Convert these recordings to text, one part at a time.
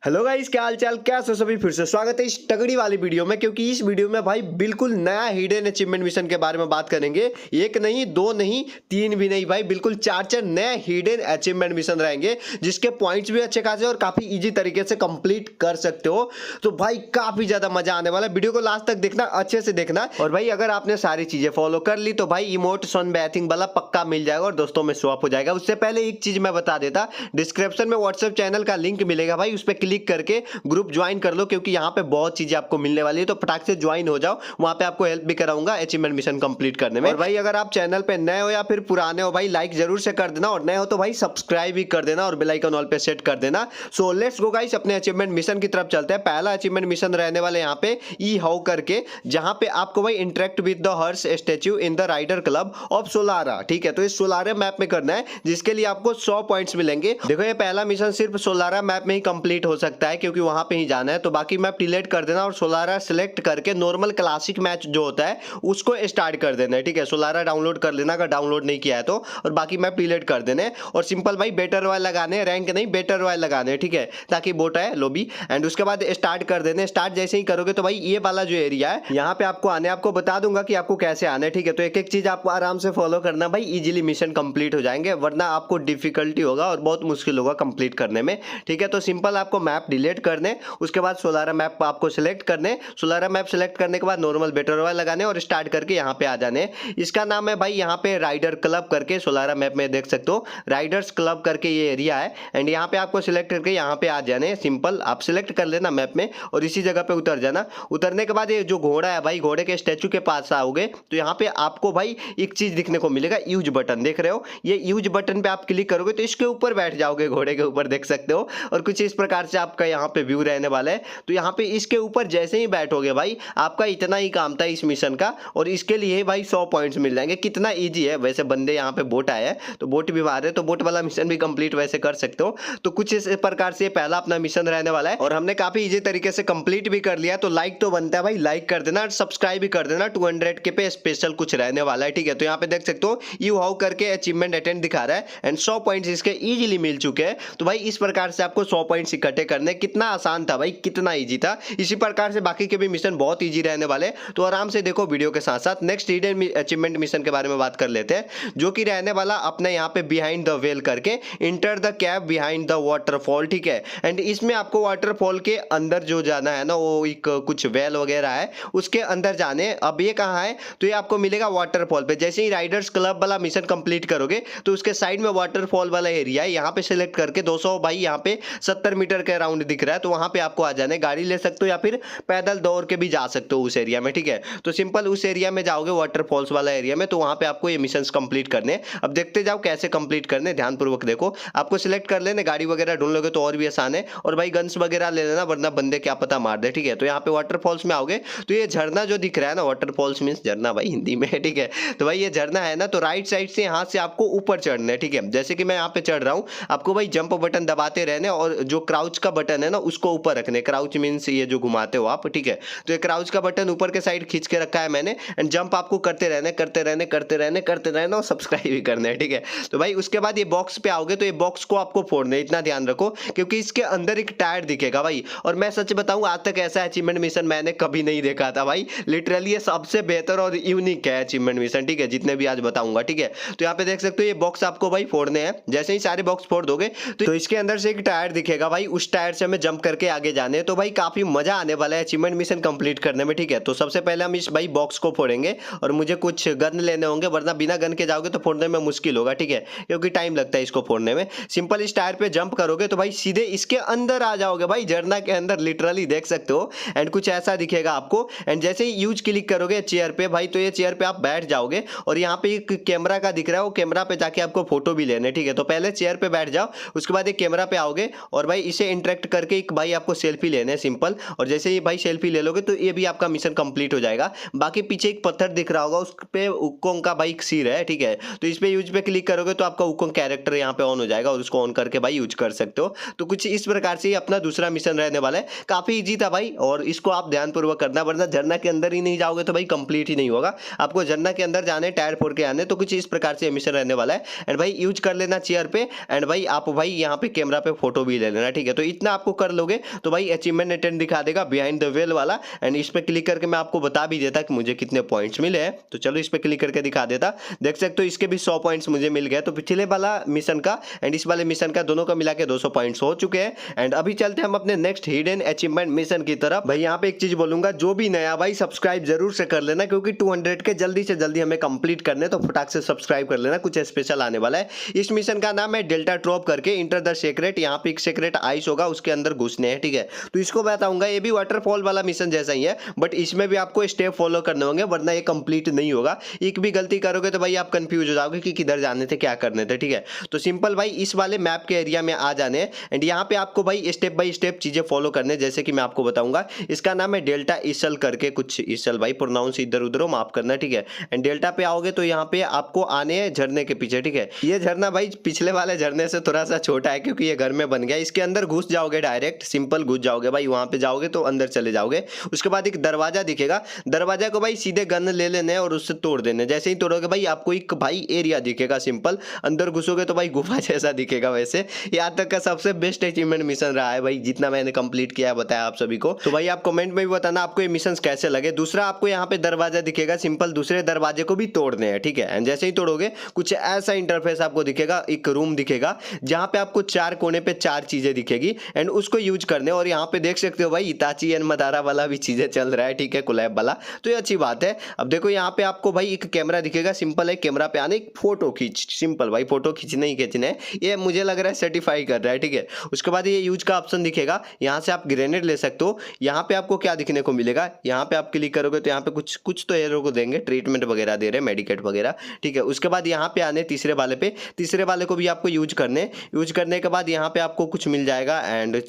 Hello guys, क्या हाल चाल, कैसे हो सभी। फिर से स्वागत है इस तगड़ी वाली वीडियो में, क्योंकि इस वीडियो में भाई बिल्कुल नया हिडन अचीवमेंट मिशन के बारे में बात करेंगे। एक नहीं, दो नहीं, तीन भी नहीं भाई, बिल्कुल चार चार नए हिडन अचीवमेंट मिशन रहेंगे, जिसके पॉइंट्स भी अच्छे खासे और काफी इजी तरीके से कंप्लीट कर सकते हो। तो भाई काफी ज्यादा मजा आने वाला है, वीडियो को लास्ट तक देखना, अच्छे से देखना। और भाई अगर आपने सारी चीजें फॉलो कर ली तो भाई इमोट सन बैथिंग वाला पक्का मिल जाएगा और दोस्तों में स्वैप हो जाएगा। उससे पहले एक चीज मैं बता देता, डिस्क्रिप्शन में व्हाट्सएप चैनल का लिंक मिलेगा भाई, उस पर क्लिक करके ग्रुप ज्वाइन कर लो, क्योंकि यहाँ पे बहुत चीजें आपको मिलने वाली है। तो फटाक से ज्वाइन हो जाओ, वहां पे आपको हेल्प भी कराऊंगा अचीवमेंट मिशन कंप्लीट करने में। और भाई अगर आप चैनल पे नए हो या फिर पुराने हो भाई, लाइक जरूर से कर देना, और नए हो तो भाई सब्सक्राइब भी कर देना और बेल आइकन ऑल पे सेट कर देना। सो लेट्स गो गाइस, अपने अचीवमेंट मिशन की तरफ चलते हैं। पहला अचीवमेंट मिशन रहने वाले यहाँ पे ई हाउ करके, जहां पे आपको भाई interact with the Harsh statue in the rider club of Solara. ठीक है, तो इस सोलारा मैप में करना है, जिसके लिए आपको 100 पॉइंट्स मिलेंगे। देखो ये पहला मिशन सिर्फ सोलारा मैप में ही कंप्लीट हो सकता है, क्योंकि वहां पे ही जाना है। तो बाकी मैप डिलीट कर देना और सोलारा सिलेक्ट करके नॉर्मल क्लासिक मैच जो होता है उसको स्टार्ट कर देना है। ठीक है, सोलारा डाउनलोड कर लेना अगर डाउनलोड नहीं किया है तो, और बाकी मैप डिलीट कर देने। और सिंपल भाई बेटर रॉयल लगाने, रैंक नहीं बेटर रॉयल लगाने। ठीक है, ताकि बोट है लॉबी, एंड उसके बाद स्टार्ट कर देने। स्टार्ट जैसे ही करोगे तो भाई ये वाला जो एरिया है यहाँ पे आपको आने, आपको बता दूंगा कि आपको कैसे आना है। ठीक है, तो एक एक चीज आपको आराम से फॉलो करना भाई, इजीली मिशन कंप्लीट हो जाएंगे, वरना आपको डिफिकल्टी होगा और बहुत मुश्किल होगा कंप्लीट करने में। ठीक है, तो सिंपल आपको मैप डिलीट करने, उसके बाद सोलारा मैप आपको सिलेक्ट करने। सोलारा मैप सिलेक्ट करने के बाद नॉर्मल बेटर रॉयल लगाने और स्टार्ट करके यहाँ पे आ जाने। इसका नाम है भाई यहाँ पे राइडर क्लब करके, सोलारा मैप में देख सकते हो राइडर्स क्लब करके ये एरिया है। एंड यहाँ पे आपको सिलेक्ट करके यहाँ पे आ जाने। सिंपल आप सिलेक्ट कर लेना मैप में और इसी जगह पे उतर जाना। उतरने के बाद ये जो घोड़ा है भाई, घोड़े के स्टैचू के पास आओगे तो यहाँ पे आपको भाई एक चीज दिखने को मिलेगा, यूज बटन देख रहे हो। ये यूज बटन पे आप क्लिक करोगे तो इसके ऊपर बैठ जाओगे, घोड़े के ऊपर देख सकते हो। और कुछ इस प्रकार से आपका यहाँ पे व्यू रहने वाला है। तो यहाँ पे इसके ऊपर जैसे ही बैठोगे भाई, आपका इतना ही काम था इस मिशन का, और इसके लिए भाई 100 पॉइंट्स मिल जाएंगे। कितना इजी है वैसे, बंदे यहाँ पे बोट आए हैं तो बोट भी मार रहे, तो बोट वाला मिशन भी कंप्लीट वैसे कर सकते हो। तो कुछ इस प्रकार से पहला अपना मिशन रहने वाला है, और हमने काफी इजी तरीके से कंप्लीट भी कर लिया। तो लाइक तो बनता है भाई, लाइक कर देना, सब्सक्राइब भी कर देना। 200 के पे स्पेशल कुछ रहने वाला है। ठीक है, तो यहाँ पे देख सकते हो यू हाउ करके अचीवमेंट अटेंड दिखा रहा है, एंड 100 पॉइंट्स इसके इजीली मिल चुके हैं। तो भाई इस प्रकार से आपको 100 पॉइंट्स इकट्ठे करने, कितना आसान था भाई, कितना इजी था। इसी प्रकार से बाकी के भी मिशन बहुत इजी रहने वाले, तो आराम से देखो वीडियो के साथ साथ। नेक्स्ट हिडन अचीवमेंट मिशन के बारे में बात कर लेते हैं, जो कि रहने वाला अपने यहाँ पे बिहाइंड द वेल करके, enter the cave behind the waterfall. ठीक है, एंड इसमें आपको वाटरफॉल के अंदर जो जाना है ना, वो एक कुछ वेल वगैरह है उसके अंदर जाने। अब ये कहाँ है, तो ये आपको मिलेगा वाटरफॉल पे। जैसे ही राइडर्स क्लब वाला मिशन कंप्लीट करोगे तो उसके साइड में वाटरफॉल वाला एरिया है, यहाँ पे सिलेक्ट करके 200 भाई यहाँ पे 70 मीटर के राउंड दिख रहा है, तो वहां पे आपको आ जाने। गाड़ी ले सकते हो या फिर पैदल दौड़ के भी जा सकते हो उस एरिया में। ठीक है, तो सिंपल उस एरिया में जाओगे, वाटरफॉल्स वाला एरिया में, तो वहां पे आपको ये मिशंस कंप्लीट करने। अब देखते जाओ कैसे कंप्लीट करने, ध्यानपूर्वक देखो। आपको सिलेक्ट कर लेने, गाड़ी वगैरह ढूंढ लोगे तो और भी आसान है, और भाई गन्स वगैरह ले लेना, वरना बंदे क्या पता मार दे। ठीक है, तो यहाँ पे वाटरफॉल्स में आओगे तो ये झरना जो दिख रहा है ना, वाटरफॉल्स मींस झरना भाई हिंदी में। ठीक है, तो भाई ये झरना है ना, तो राइट साइड से यहाँ से आपको ऊपर चढ़ना है। ठीक है, जैसे कि मैं यहाँ पे चढ़ रहा हूँ, आपको भाई जंप बटन दबाते रहने, और जो क्राउच का बटन है ना उसको ऊपर रखने। क्राउच मींस ये जो घुमाते हो आप। ठीक है, तो ये क्राउच का बटन ऊपर के साइड खींच के रखा है मैंने, एंड जंप आपको करते रहने करते रहने करते रहने करते रहने, और सब्सक्राइब भी करना है। ठीक है, तो भाई उसके बाद ये बॉक्स पे आओगे तो ये बॉक्स को आपको फोड़ना है, इतना ध्यान रखो, क्योंकि इसके अंदर एक टायर दिखेगा भाई। और मैं सच बताऊं, आज तक ऐसा अचीवमेंट मिशन मैंने कभी नहीं देखा था भाई, लिटरली ये सबसे बेहतर और यूनिक है अचीवमेंट मिशन। ठीक है, जितने भी आज बताऊंगा। ठीक है, तो यहाँ पे देख सकते हो ये बॉक्स आपको भाई फोड़ने हैं। जैसे ही सारे बॉक्स फोड़ दोगे तो इसके अंदर से एक टायर दिखेगा भाई, उस टायर से हमें जंप करके आगे जाने। तो भाई काफी मजा आने वाला है अचीवमेंट मिशन कंप्लीट करने में। ठीक है, तो सबसे पहले हम इस भाई बॉक्स को फोड़ेंगे, और मुझे कुछ गन लेने होंगे, वरना बिना गन के जाओगे तो फोड़ने में मुश्किल होगा। ठीक है, क्योंकि टाइम लगता है इसको फोड़ने में। सिंपल इस टायर पे जंप करोगे तो भाई सीधे इसके अंदर आ जाओगे भाई, झरना के अंदर, लिटरली देख सकते हो। एंड कुछ ऐसा दिखेगा आपको, एंड जैसे ही यूज क्लिक करोगे चेयर पे भाई, तो ये चेयर पे आप बैठ जाओगे, और यहाँ पे एक कैमरा का दिख रहा है, वो कैमरा पे जाके आपको फोटो भी लेने। ठीक है, तो पहले चेयर पे बैठ जाओ, उसके बाद एक कैमरा पे आओगे, और भाई इसे इंटरेक्ट करके एक भाई आपको सेल्फी लेने सिंपल। और जैसे ही भाई सेल्फी ले लोगे तो ये भी आपका मिशन कंप्लीट हो जाएगा। बाकी पीछे एक पत्थर दिख रहा होगा, उस पे उकोंग का भाई सिर है। ठीक है, तो इस पे यूज पे क्लिक करोगे तो आपका उकोंग कैरेक्टर यहाँ पे ऑन हो जाएगा, और उसको ऑन करके भाई यूज कर सकते हो। तो कुछ इस प्रकार से अपना दूसरा मिशन रहने वाला है। काफी इजी था भाई, और इसको आप ध्यानपूर्वक करना, वरना झरना के अंदर ही नहीं जाओगे तो भाई कंप्लीट ही नहीं होगा। आपको झरना के अंदर जाने, टायर फोड़ के आने। तो कुछ इस प्रकार से मिशन रहने वाला है। एंड भाई यूज कर लेना चेयर पे, एंड भाई आप भाई यहाँ पे कैमरा पे फोटो भी ले लेना। ठीक है, तो इतना आपको कर लोगे तो भाई अचीवमेंट अटेंड दिखा देगा बिहाइंड द वेल वाला। एंड इस पे क्लिक करके मैं आपको बता भी देता कि मुझे कितने पॉइंट्स मिले हैं। तो चलो इस पे क्लिक करके दिखा देता, देख सकते हो इसके भी 100 पॉइंट्स मुझे मिल गए। तो पिछले वाला मिशन का एंड इस वाले मिशन का दोनों का मिला के 200 पॉइंट्स हो चुके हैं। एंड अभी चलते हैं हम अपने नेक्स्ट हिडन अचीवमेंट मिशन की तरफ। भाई यहाँ पे एक चीज बोलूंगा, जो भी नया भाई सब्सक्राइब जरूर से कर लेना, क्योंकि 200 के जल्दी से जल्दी हमें कंप्लीट करने, तो फटाक से सब्सक्राइब कर लेना, कुछ स्पेशल आने वाला है। इस मिशन का नाम है डेल्टा ड्रॉप करके इंटर द सीक्रेट। यहाँ पे एक सीक्रेट आइस होगा, उसके अंदर घुसने हैं, ठीक है। तो इसको बताऊंगा, ये भी वाटरफॉल वाला मिशन जैसा ही है, बट इसमें भी आपको स्टेप फॉलो करने होंगे, वरना ये कंप्लीट नहीं होगा। एक भी गलती करोगे तो भाई आप कंफ्यूज हो जाओगे कि किधर जाने थे, क्या करने थे, ठीक है। तो सिंपल भाई इस वाले मैप के एरिया में आ जाने हैं। एंड यहाँ पे आपको भाई स्टेप बाय स्टेप चीजें फॉलो करने, जैसे कि मैं आपको बताऊंगा। इसका नाम है डेल्टा इसल करके, कुछ इसल भाई प्रोनाउंस इधर उधर माफ करना, ठीक है। एंड डेल्टा पे आओगे तो यहाँ पे आपको आने हैं झरने के पीछे, ठीक है। ये झरना भाई पिछले वाले झरने से थोड़ा सा छोटा है, क्योंकि ये घर में बन गया। इसके अंदर घुस जाओगे, डायरेक्ट सिंपल घुस जाओगे भाई, वहां पे जाओगे तो अंदर चले जाओगे। उसके बाद एक दरवाजा दिखेगा, दरवाजा को भाई सीधे गन ले लेने और उससे तोड़ देने। जैसे ही तोड़ोगे भाई आपको एक भाई एरिया दिखेगा, सिंपल अंदर घुसोगे तो भाई गुफा जैसा दिखेगा। वैसे यहाँ तक का सबसे बेस्ट अचीवमेंट मिशन रहा है भाई, जितना मैंने कंप्लीट किया, बताया आप सभी को। तो भाई आप कमेंट में भी बताना आपको ये मिशन कैसे लगे। दूसरा आपको यहाँ पे दरवाजा दिखेगा, सिंपल दूसरे दरवाजे को भी तोड़ने हैं, ठीक है। एंड जैसे ही तोड़ोगे कुछ ऐसा इंटरफेस आपको दिखेगा, एक रूम दिखेगा जहां पे आपको 4 कोने पे 4 चीजें दिखेगी एंड उसको यूज करने। और यहाँ पे देख सकते हो भाई इताची एंड मदारा वाला भी चीजें चल रहा है, ठीक है, कोलैब वाला, तो ये अच्छी बात है। अब देखो यहाँ पे आपको भाई एक कैमरा दिखेगा, सिंपल है, कैमरा पे आने एक फोटो खींच, सिंपल भाई फोटो खींचने ही खींचने है। ये मुझे लग रहा है सर्टिफाई कर रहा है, ठीक है। उसके बाद ये यूज का ऑप्शन दिखेगा, यहाँ से आप ग्रेनेड ले सकते हो। यहाँ पे आपको क्या दिखने को मिलेगा, यहाँ पे आप क्लिक करोगे तो यहाँ पे कुछ तो एरो को देंगे, ट्रीटमेंट वगैरह दे रहे हैं, मेडिकेट वगैरह, ठीक है। उसके बाद यहाँ पे आने तीसरे वाले पे, तीसरे वाले को भी आपको यूज करने के बाद यहाँ पे आपको कुछ मिल जाएगा। एंड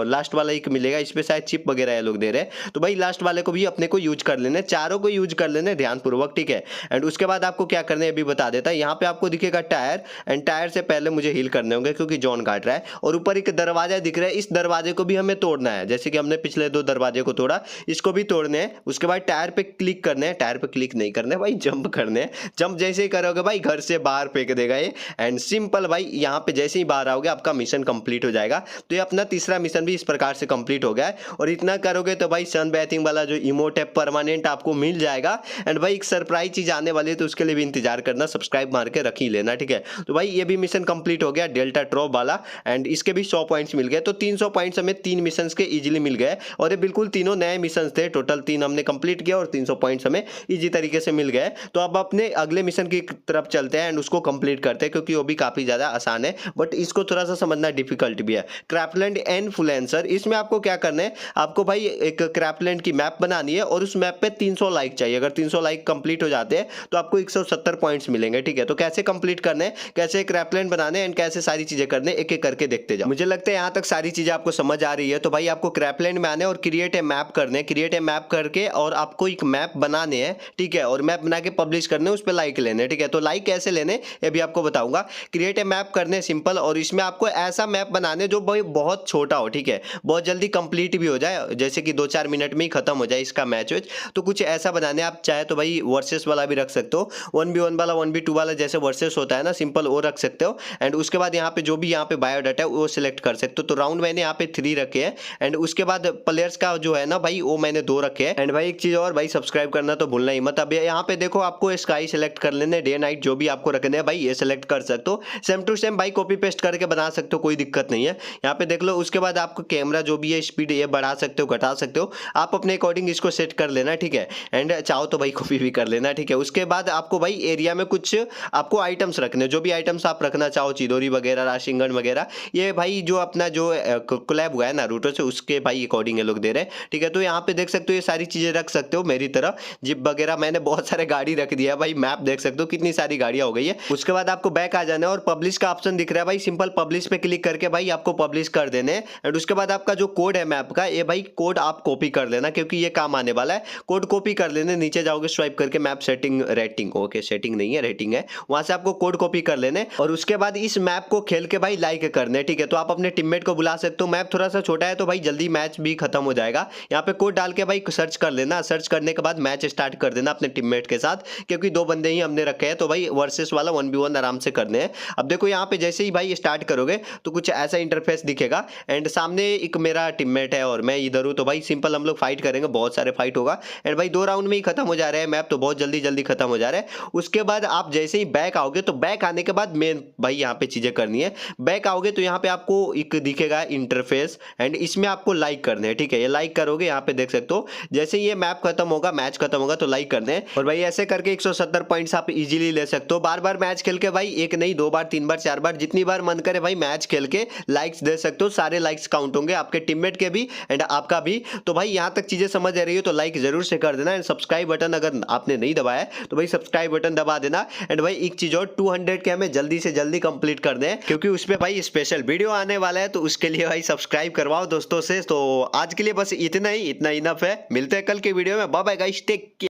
लास्ट वाला एक मिलेगा, इस पे शायद चिप वगैरह ये लोग दे रहे हैं। तो भाई लास्ट वाले को भी अपने को यूज कर लेने, चारों को यूज कर लेने ध्यानपूर्वक, ठीक है। एंड उसके बाद आपको क्या करना है अभी बता देता है। यहाँ पे आपको दिखेगा टायर, एंड टायर से पहले मुझे हील करने होंगे क्योंकि जॉन काट रहा है। और ऊपर एक दरवाजा दिख रहा है, इस दरवाजे को भी हमें तोड़ना है, जैसे कि हमने पिछले 2 दरवाजे को तोड़ा, इसको भी तोड़ने हैं। उसके बाद टायर पे क्लिक करने हैं, टायर पे क्लिक नहीं करने भाई, जंप करने हैं। जंप जैसे ही करोगे भाई घर से बाहर फेंक देगा ये। एंड सिंपल भाई यहाँ पे जैसे ही बाहर आओगे आपका मिशन कंप्लीट हो जाएगा। तो ये अपना तीसरा मिशन भी इस प्रकार से कंप्लीट हो गया है। और इतना करोगे तो भाई सन बैथिंग वाला जो इमोट है परमानेंट आपको मिल जाएगा। एंड भाई एक सरप्राइज चीज आने वाली है, तो उसके लिए भी इंतजार करना, सब्सक्राइब मार के रख ही लेना, ठीक है। तो भाई ये भी मिशन कंप्लीट हो गया डेल्टा ड्रॉप वाला, एंड इसके भी 100 पॉइंट्स मिल गए। तो 300 पॉइंट्स हमें 3 मिशन के इजीली मिल गए। और ये बिल्कुल तीनों नए मिशन थे, टोटल 3 हमने कंप्लीट किया और 300 पॉइंट्स हमें इजी तरीके से मिल गए। तो अब अपने अगले मिशन की तरफ चलते हैं एंड उसको कंप्लीट करते हैं, क्योंकि वो भी काफी ज्यादा आसान है, बट इसको थोड़ा सा समझना डिफिकल्ट भी है। क्रैपलैंड इन्फ्लुएंसर, इसमें आपको क्या करना है, आपको भाई एक क्रैपलैंड की मैप बनानी है और उस मैप पे 300 लाइक चाहिए। अगर 300 लाइक कंप्लीट हो जाते हैं तो आपको 170 पॉइंट्स मिलेंगे, ठीक है। तो कैसे कंप्लीट करने, कैसे क्रैपलैंड बनाने एंड कैसे सारी चीजें करने, एक एक करके देखते जाओ। मुझे लगता है यहां तक सारी चीजें आपको समझ आ रही है। तो भाई आपको क्रैपलैंड में आने और क्रिएट ए मैप करने, क्रिएट ए मैप करके और आपको एक मैप बनाने हैं, ठीक है। और मैप बना के पब्लिश करने, उस पर लाइक लेने, ठीक है। तो लाइक कैसे लेने ये भी आपको बताऊंगा। क्रिएट ए मैप करने सिंपल, और इसमें आपको ऐसा मैप बनाने जो भाई बहुत छोटा हो, ठीक है, बहुत जल्दी कंप्लीट भी हो जाए, जैसे कि 2-4 मिनट में ही खत्म हो जाए इसका मैच। तो कुछ ऐसा बनाने, आप चाहे तो भाई वर्सेस वाला भी रख सकते हो, 1v1 वाला 1v2 वाला जैसे वर्सेस होता है ना, सिंपल वो रख सकते हो। एंड उसके बाद यहाँ पे जो भी यहाँ पे बायोडाटा है वो सिलेक्ट कर सकते हो। तो राउंड मैंने यहाँ पे 3 रखे हैं। एंड उसके बाद प्लेयर्स का जो है ना भाई वो मैंने 2 रखे हैं। एंड भाई एक चीज और भाई, सब्सक्राइब करना तो भूलना ही मत। अब यहाँ पे देखो आपको स्काई सिलेक्ट कर लेने, डे नाइट जो भी आपको रखने हैं भाई ये सिलेक्ट कर सकते हो। सेम टू सेम भाई कॉपी पेस्ट करके बना सकते हो, कोई दिक्कत नहीं है। यहाँ पे देख लो। उसके बाद आपको कैमरा जो भी है स्पीड ये बढ़ा सकते हो, घटा सकते हो, आप अपने अकॉर्डिंग इसको सेट कर लेना, ठीक है। एंड चाहो तो भाई कॉपी भी कर लेना, ठीक है। उसके बाद आपको भाई एरिया में कुछ आपको आइटम्स रखने, जो भी आइटम्स आप रखना चाहो, चिदोरी वगैरह, राशिंगन वगैरह, ये भाई जो अपना जो कोलैब हुआ है नारुतो से उसके भाई अकॉर्डिंग ये लोग दे रहे हैं, ठीक है। तो यहाँ पे देख सकते हो ये सारी चीजें रख सकते हो मेरी तरह, जिप वगैरह मैंने बहुत सारे गाड़ी रख दिया भाई। मैप देख सकते हो कितनी सारी गाड़ियां हो गई है। उसके बाद आपको बैक आ जाना है और पब्लिश का ऑप्शन दिख रहा है भाई, सिंपल पब्लिश पे क्लिक करके भाई आपको पब्लिश कर देने। एंड उसके बाद आपका जो कोड है मैप का, ये भाई कोड आप कॉपी कर लेना, क्योंकि ये काम आने वाला है। कोड कॉपी कर लेने, नीचे जाओगे स्वाइप करके map setting rating, okay setting नहीं है रेटिंग है, वहां से आपको कोड कॉपी कर लेने। और उसके बाद इस मैप को खेल के भाई लाइक करने, ठीक है। तो आप अपने टीममेट को बुला सकते हो। मैप थोड़ा सा छोटा है तो भाई जल्दी मैच भी खत्म हो जाएगा। यहाँ पे कोड डाल के भाई सर्च कर लेना, सर्च करने के बाद मैच स्टार्ट कर देना अपने टीममेट के साथ, क्योंकि 2 बंदे ही हमने रखे हैं। तो भाई वर्सेस वाला 1v1 आराम से करने हैं। अब देखो यहाँ पे जैसे ही भाई स्टार्ट करोगे तो कुछ ऐसा इंटरफेस दिखेगा। रहेगा। एंड सामने एक मेरा टीममेट है और मैं इधर हूँ, तो भाई सिंपल हम लोग फाइट करेंगे, बहुत सारे फाइट होगा। एंड भाई 2 राउंड में ही खत्म हो जा रहा है मैप, तो बहुत जल्दी जल्दी खत्म हो जा रहा है। उसके बाद आप जैसे ही बैक आओगे, तो बैक आने के बाद मेन भाई यहाँ पे चीजें करनी है। बैक आओगे तो यहाँ पे आपको एक दिखेगा इंटरफेस, एंड इसमें आपको लाइक करने हैं, ठीक है। ये लाइक करोगे, यहाँ पे देख सकते हो जैसे ये मैप खत्म होगा, मैच खत्म होगा, तो लाइक करने हैं। और भाई ऐसे करके 170 पॉइंट्स आप इजीली ले सकते हो। बार बार मैच खेल के भाई, एक नहीं 2 बार 3 बार 4 बार जितनी बार मन करे भाई मैच खेल के लाइक्स दे सकते हो। सारे लाइक्स काउंट होंगे, आपके टीममेट के भी एंड आपका भी। तो भाई यहाँ तक चीजें समझ आ रही हो तो लाइक जरूर से कर देना। एंड सब्सक्राइब बटन अगर आपने नहीं दबाया है तो भाई सब्सक्राइब बटन दबा देना। एंड भाई एक चीज और, 200 के हमें जल्दी से जल्दी कंप्लीट कर दें, क्योंकि उसमें भाई स्पेशल वीडियो आने वाला है, तो उसके लिए भाई सब्सक्राइब करवाओ दोस्तों से। तो आज के लिए बस इतना ही, इतना इनफ है। मिलते हैं कल के वीडियो में। Bye bye guys, take care.